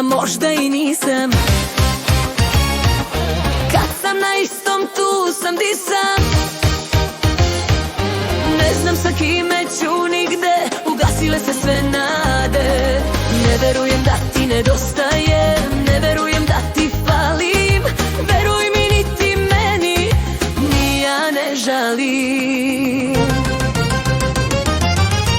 možda i nisam. Kad sam na istom, tu sam di sam. Ne znam sa kime ću nigde, ugasile se sve nade. Ne verujem da ti nedostajem, ne verujem da ti falim. Veruj mi, niti meni, ni ja ne žalim.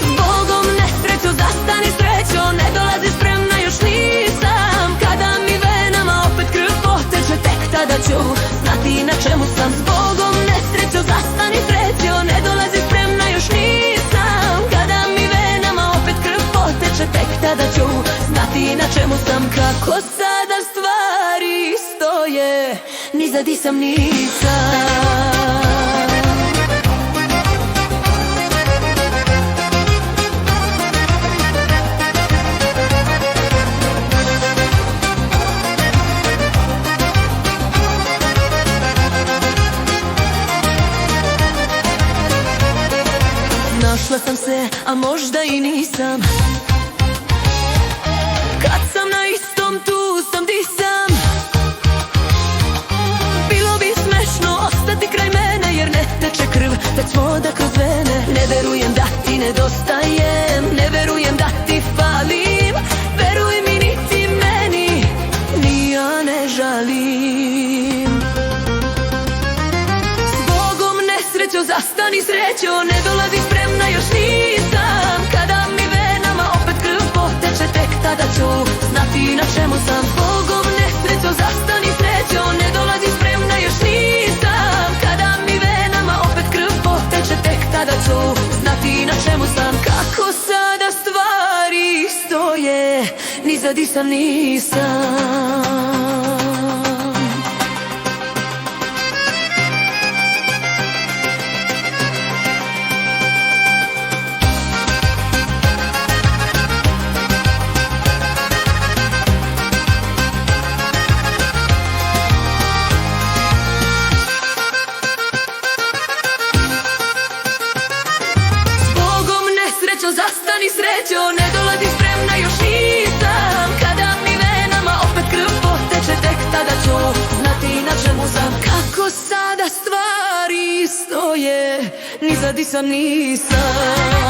Zbogom nesrećo, zastani srećo, ne dolazi spremna, još nisam. Kada mi venama opet krv poteče, tek tada ću znati na čemu sam. Zbogom nesrećo, zastani srećo, ne dolazi spremna, još nisam. Kada mi venama opet krv poteče, tek tada ću znati na čemu sam. Kako sada stvari stoje, ni za di sam nisam. Našla sam se, a možda i nisam. Kad sam na istom, tu sam di sam. Bilo bi smešno ostati kraj mene, jer ne teče krv, već voda kroz vene. Ne verujem da ti nedostajem, ne verujem da ti falim. Veruj mi, niti meni, ni ja ne žalim. Zbogom nesrećo, zastani srećo, ne dolazi spremna, još nisam. Kada mi venama opet krv poteče, tek tada ću znati na čemu sam. Zbogom nesrećo, zastani srećo, ne dolazi spremna, još nisam. Kada mi venama opet krv poteče, tek tada ću znati na čemu sam. Kako sada stvari stoje, ni za di sam nisam. Zastani srećo, ne dolazi spremna, još nisam. Kada mi venama opet krv poteče, tek tada ću znati na čemu sam. Kako sada stvari stoje, ni za di sam nisam.